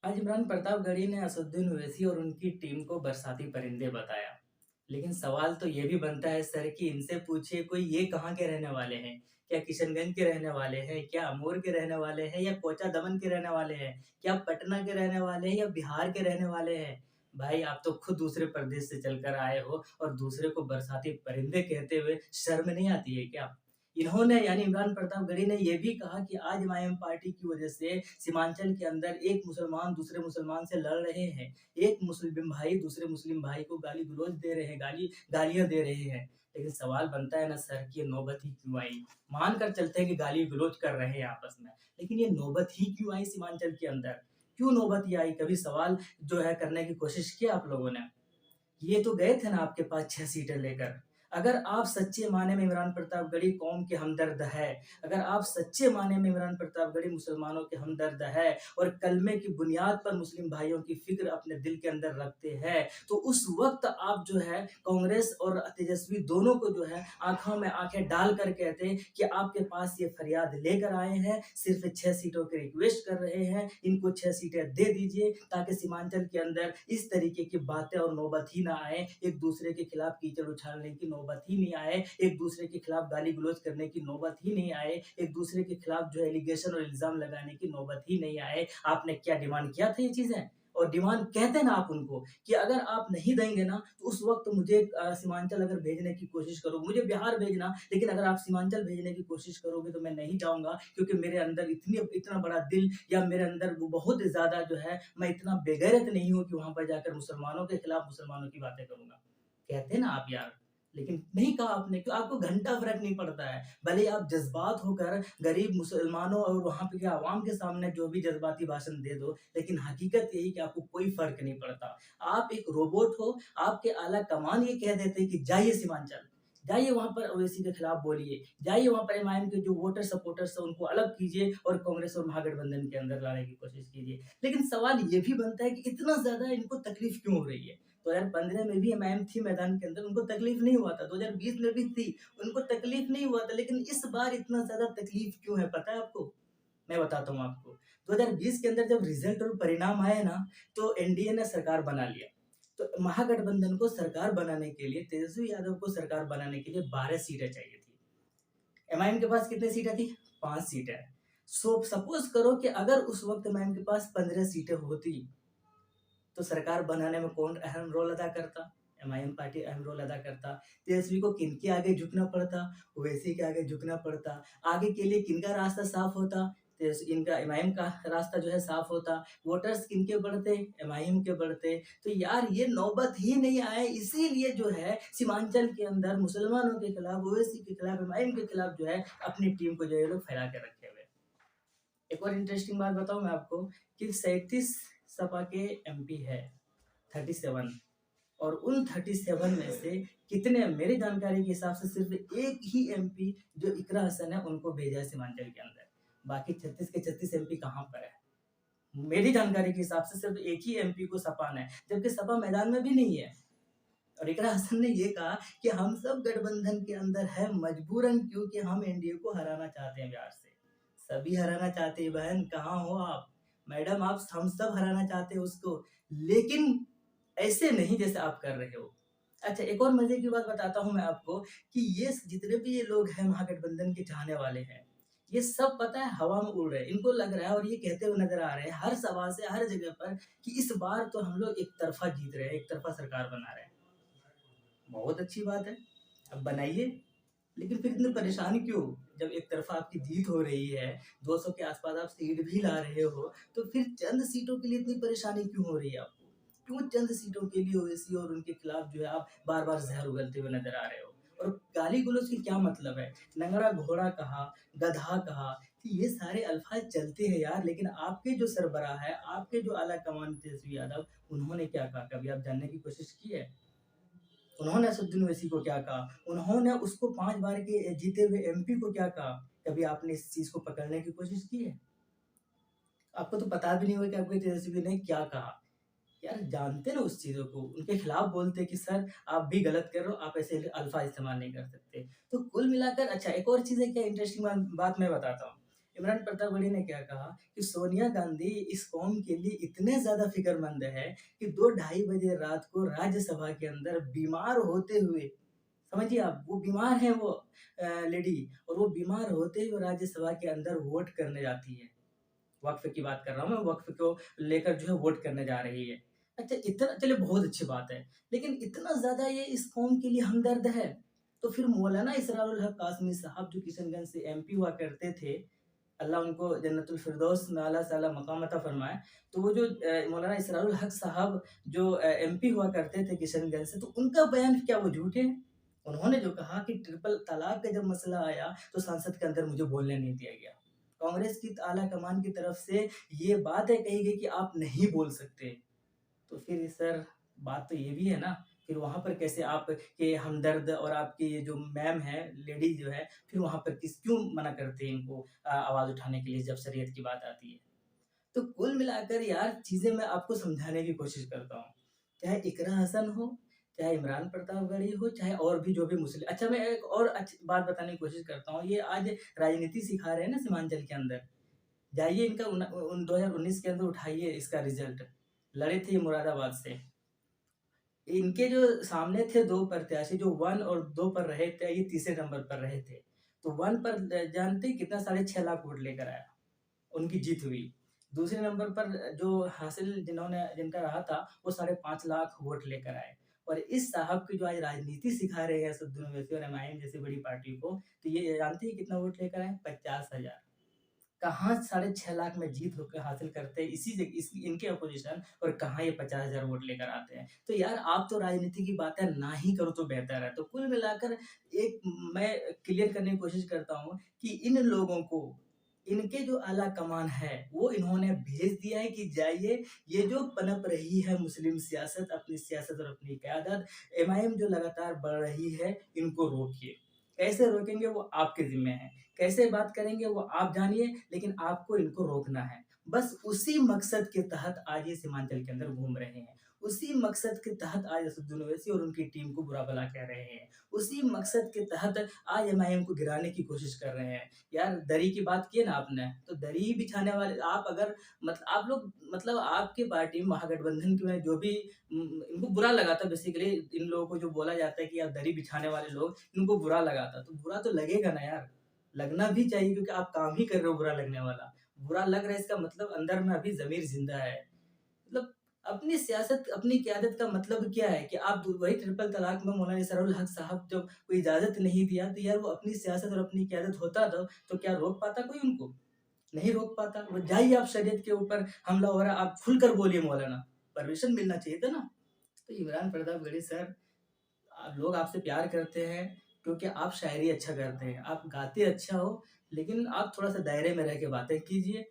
आज इमरान प्रतापगढ़ी ने असदुद्दीन ओवैसी और उनकी टीम को बरसाती परिंदे बताया। लेकिन सवाल तो ये भी बनता है सर कि इनसे पूछिए कोई ये कहाँ के रहने वाले हैं? क्या किशनगंज के रहने वाले हैं? क्या अमूर के रहने वाले हैं? या कोचा दमन के रहने वाले हैं? क्या पटना के रहने वाले हैं या बिहार के रहने वाले हैं? भाई आप तो खुद दूसरे प्रदेश से चलकर आए हो और दूसरे को बरसाती परिंदे कहते हुए शर्म नहीं आती है क्या? इन्होंने यानी इमरान प्रतापगढ़ी ने ये भी कहा कि आज एमआईएम पार्टी की वजह से सीमांचल के अंदर एक मुसलमान दूसरे मुसलमान से लड़ रहे हैं। एक मुस्लिम भाई दूसरे मुस्लिम भाई को गाली-गलौज दे रहे हैं, गालियाँ दे रहे हैं। लेकिन सवाल बनता है ना सर कि ये नौबत ही क्यों आई? मान कर चलते हैं कि गाली-गलौज कर रहे हैं आपस में, लेकिन ये नौबत ही क्यों आई सीमांचल के अंदर? क्यों नौबत ये आई? कभी सवाल जो है करने की कोशिश की आप लोगों ने? ये तो गए थे ना आपके पास 6 सीटें लेकर। अगर आप सच्चे मायने में इमरान प्रतापगढ़ी कौम के हमदर्द है, अगर आप सच्चे मायने में इमरान प्रतापगढ़ी मुसलमानों के हमदर्द है और कलमे की बुनियाद पर मुस्लिम भाइयों की फ़िक्र अपने दिल के अंदर रखते हैं, तो उस वक़्त आप जो है कांग्रेस और तेजस्वी दोनों को जो है आँखों में आँखें डाल कर कहते कि आपके पास ये फरियाद लेकर आए हैं, सिर्फ़ 6 सीटों की रिक्वेस्ट कर रहे हैं, इनको 6 सीटें दे दीजिए ताकि सीमांचल के अंदर इस तरीके की बातें और नौबत ही ना आए, एक दूसरे के खिलाफ कीचड़ उछालने की नौबत ही नहीं आए, एक दूसरे के खिलाफ गाली-गलौज करने की नौबत ही नहीं आए, एक दूसरे के खिलाफ जो है एलिगेशन और इल्ज़ाम लगाने की नौबत ही नहीं आए। आपने क्या डिमांड किया था ये चीज़ें? और डिमांड कहते ना आप उनको कि अगर आप नहीं देंगे ना, तो उस वक़्त मुझे सीमांचल अगर भेजने की कोशिश करो, मुझे बिहार भेजना, लेकिन अगर आप सीमांचल भेजने की कोशिश करोगे तो मैं नहीं जाऊँगा क्योंकि मेरे अंदर इतना बड़ा दिल या मेरे अंदर वो बहुत ज़्यादा जो है मैं इतना बेगैरत नहीं हूँ कि वहाँ पर जाकर मुसलमानों के खिलाफ मुसलमानों की बातें करूँगा। कहते हैं ना आप यार, लेकिन नहीं कहा आपने क्यों आपको घंटा फ़र्क नहीं पड़ता है। भले ही आप जज़्बात होकर गरीब मुसलमानों और वहाँ पे के अवाम के सामने जो भी जज़्बाती भाषण दे दो, लेकिन हकीकत यही कि आपको कोई फ़र्क नहीं पड़ता। आप एक रोबोट हो, आपके आला कमान ये कह देते हैं कि जाइए सीमांचल, जाइए वहाँ पर ओवैसी के खिलाफ बोलिए, जाइए वहाँ पर एमआईएम के जो वोटर सपोर्टर्स हैं उनको अलग कीजिए और कांग्रेस और महागठबंधन के अंदर लाने की कोशिश कीजिए। लेकिन सवाल ये भी बनता है कि इतना ज़्यादा इनको तकलीफ़ क्यों हो रही है? 2015 में भी एमआईएम थी मैदान के अंदर, उनको तकलीफ नहीं हुआ था, 2020 में भी थी, उनको तकलीफ नहीं हुआ था, लेकिन इस बार इतना ज़्यादा तकलीफ क्यों है पता है आपको? मैं बताता हूँ आपको। 2020 के अंदर जब रिज़ल्ट और परिणाम आए ना, तो एनडीए ने सरकार बना लिया। तो महागठबंधन को सरकार बनाने के लिए, तेजस्वी यादव को सरकार बनाने के लिए 12 सीटें चाहिए थी। एमआईएम के पास कितनी सीटें थी? 5 सीटें। सपोज़ करो कि अगर उस वक़्त एमआईएम के पास 15 सीटें होती, तो सरकार बनाने में कौन अहम रोल अदा करता? एमआईएम पार्टी अहम रोल अदा करता। तेजस्वी को किनके आगे झुकना पड़ता? ओवैसी के आगे झुकना पड़ता। आगे के लिए किनका रास्ता साफ होता? इनका एमआईएम का रास्ता जो है साफ होता। वोटर्स किनके बढ़ते? एमआईएम के बढ़ते। तो यार ये नौबत ही नहीं आए इसीलिए जो है सीमांचल के अंदर मुसलमानों के खिलाफ, ओवैसी के खिलाफ, एमआईएम के खिलाफ जो है अपनी टीम को जो है ये लोग फैला के रखे हुए हैं। एक और इंटरेस्टिंग बात बताऊँ मैं आपको कि 37 सपा के एमपी है, 37 और उन 37 में से कितने मेरी जानकारी के हिसाब से सिर्फ़ एक ही एमपी जो इकरा हसन है उनको भेजा है सीमांचल के अंदर। बाकी 36 के 36 एमपी कहाँ पर है? मेरी जानकारी के हिसाब से सिर्फ़ एक ही एमपी को सपा ने, जबकि सपा मैदान में भी नहीं है। और इकरा हसन ने ये कहा कि हम सब गठबंधन के अंदर हैं मजबूरन क्योंकि हम एनडीए को हराना चाहते हैं बिहार से। सभी हराना चाहते हैं बहन, कहाँ हो आप? मैडम आप हम सब हराना चाहते हैं उसको, लेकिन ऐसे नहीं जैसे आप कर रहे हो। अच्छा एक और मज़े की बात बताता हूँ मैं आपको कि ये जितने भी ये लोग हैं महागठबंधन के चाहने वाले हैं, ये सब पता है हवा में उड़ रहे हैं। इनको लग रहा है और ये कहते हुए नज़र आ रहे हैं हर सभा से, हर जगह पर कि इस बार तो हम लोग एक तरफ़ा जीत रहे हैं, एक तरफ़ा सरकार बना रहे हैं। बहुत अच्छी बात है, अब बनाइए, लेकिन फिर इतने परेशान क्यों? जब एक तरफ़ा आपकी जीत हो रही है, 200 के आस-पास आप सीट भी ला रहे हो, तो फिर चंद सीटों के लिए इतनी परेशानी क्यों हो रही है आपको? क्यों चंद सीटों के लिए ओवैसी और उनके खिलाफ जो है आप बार-बार ज़हर उगलते हुए नज़र आ रहे हो? और गाली-गलौज की क्या मतलब है? लंगड़ा घोड़ा कहा, गधा कहा, तो ये सारे अल्फ़ाज़ चलते हैं यार, लेकिन आपके जो सरबराह है, आपके जो आला कमान तेजस्वी यादव, उन्होंने क्या कहा? कभी आप जानने की कोशिश की है? उन्होंने असदुद्दीन ओवैसी को क्या कहा? उन्होंने उसको 5 बार के जीते हुए एमपी को क्या कहा? कभी आपने इस चीज़ को पकड़ने की कोशिश की है? आपको तो पता भी नहीं होगा कि आपके तेजस्वी ने क्या कहा। यार जानते ना उस चीज़ों को, उनके खिलाफ बोलते कि सर आप भी गलत कर रहे हो, आप ऐसे अल्फ़ाज़ इस्तेमाल नहीं कर सकते। तो कुल मिलाकर अच्छा एक और चीज़ है क्या इंटरेस्टिंग बात मैं बताता हूँ। इमरान प्रतापगढ़ी ने क्या कहा कि सोनिया गांधी इस कौम के लिए इतने ज़्यादा फ़िक्रमंद है कि 2 ढाई बजे रात को राज्यसभा के अंदर बीमार होते हुए, समझिए आप, वो बीमार हैं वो लेडी, और वो बीमार होते हुए राज्यसभा के अंदर वोट करने जाती है। वक़्फ़ की बात कर रहा हूँ मैं, वक़्फ़ को लेकर जो है वोट करने जा रही है। अच्छा, इतना चलिए बहुत अच्छी बात है, लेकिन इतना ज़्यादा ये इस कौम के लिए हमदर्द है, तो फिर मौलाना इसरारुल हक़ काज़मी साहब जो किशनगंज से एमपी हुआ करते थे, अल्लाह उनको जन्नतुल फ़िरदौस में आला से आला मक़ाम अता फ़रमाए। तो वो जो मौलाना इसरारुल हक़ साहब जो एमपी हुआ करते थे किशनगंज से, तो उनका बयान क्या वो झूठे हैं? उन्होंने जो कहा कि ट्रिपल तलाक का जब मसला आया, तो संसद के अंदर मुझे बोलने नहीं दिया गया। कांग्रेस की आला कमान की तरफ से ये बातें कही गई कि आप नहीं बोल सकते। तो फिर सर, बात तो ये भी है ना, फिर वहाँ पर कैसे आपके हमदर्द और आपकी ये जो मैम है, लेडी जो है, फिर वहाँ पर क्यों मना करते हैं इनको आवाज़ उठाने के लिए जब शरीयत की बात आती है। तो कुल मिलाकर यार चीज़ें मैं आपको समझाने की कोशिश करता हूँ। चाहे इकरा हसन हो, चाहे इमरान प्रतापगढ़ी हो, चाहे और भी जो भी मुस्लिम, अच्छा मैं एक और अच्छी बात बताने की कोशिश करता हूँ। ये आज राजनीति सिखा रहे हैं ना सीमांचल के अंदर, जाइए इनका 2019 के अंदर उठाइए इसका रिज़ल्ट। लड़े थे ये मुरादाबाद से। इनके जो सामने थे 2 प्रत्याशी जो 1 और 2 पर रहे थे, ये तीसरे नंबर पर रहे थे। तो 1 पर जानते हैं कितना, साढ़े 6 लाख वोट लेकर आया, उनकी जीत हुई। दूसरे नंबर पर जो हासिल जिनका रहा था, वो साढ़े 5 लाख वोट लेकर आए। और इस साहब की जो आज राजनीति सिखा रहे हैं असदुद्दीन ओवैसी और एमआईएम जैसी बड़ी पार्टी को, तो ये जानते हैं कितना वोट लेकर आए? 50,000। कहाँ साढ़े 6 लाख में जीत होकर हासिल करते हैं इनके अपोजिशन, और कहाँ ये 50,000 वोट लेकर आते हैं। तो यार आप तो राजनीति की बातें ना ही करो तो बेहतर है। तो कुल मिलाकर एक मैं क्लियर करने की कोशिश करता हूँ कि इन लोगों को, इनके जो आला कमान है, वो इन्होंने भेज दिया है कि जाइए, ये जो पनप रही है मुस्लिम सियासत, अपनी सियासत और अपनी क़यादत, एमआईएम जो लगातार बढ़ रही है, इनको रोकिए। कैसे रोकेंगे वो आपके ज़िम्मे है। कैसे बात करेंगे वो आप जानिए, लेकिन आपको इनको रोकना है। बस उसी मकसद के तहत आज ये सीमांचल के अंदर घूम रहे हैं। उसी मकसद के तहत आज असदुद्दीन ओवैसी और उनकी टीम को बुरा-भला कह रहे हैं। उसी मकसद के तहत आज एमआईएम को गिराने की कोशिश कर रहे हैं। यार दरी की बात की है ना आपने, तो दरी ही बिछाने वाले आप, अगर आप लोग, मतलब आपकी पार्टी महागठबंधन की में जो भी इनको बुरा लगा था, बेसिकली इन लोगों को जो बोला जाता है कि यार दरी बिछाने वाले लोग, इनको बुरा लगा था। तो बुरा तो लगेगा ना यार। लगना भी चाहिए, क्योंकि आप काम ही कर रहे हो बुरा लगने वाला। बुरा लग रहा है इसका मतलब अंदर में अभी ज़मीर ज़िंदा है। मतलब अपनी सियासत, अपनी क़यादत का मतलब क्या है कि आप वही ट्रिपल तलाक में मौलाना इसरारुल हक़ साहब जब कोई इजाज़त नहीं दिया, तो यार वो अपनी सियासत और अपनी क़यादत होता तो क्या रोक पाता कोई उनको? नहीं रोक पाता। वो जाइए, आप शरीयत के ऊपर हमला हो रहा है, आप खुलकर बोलिए मौलाना, परमिशन मिलना चाहिए था ना। तो इमरान प्रतापगढ़ी सर, लोग आपसे प्यार करते हैं क्योंकि आप शायरी अच्छा करते हैं, आप गाते अच्छा हो, लेकिन आप थोड़ा-सा दायरे में रह के बातें कीजिए।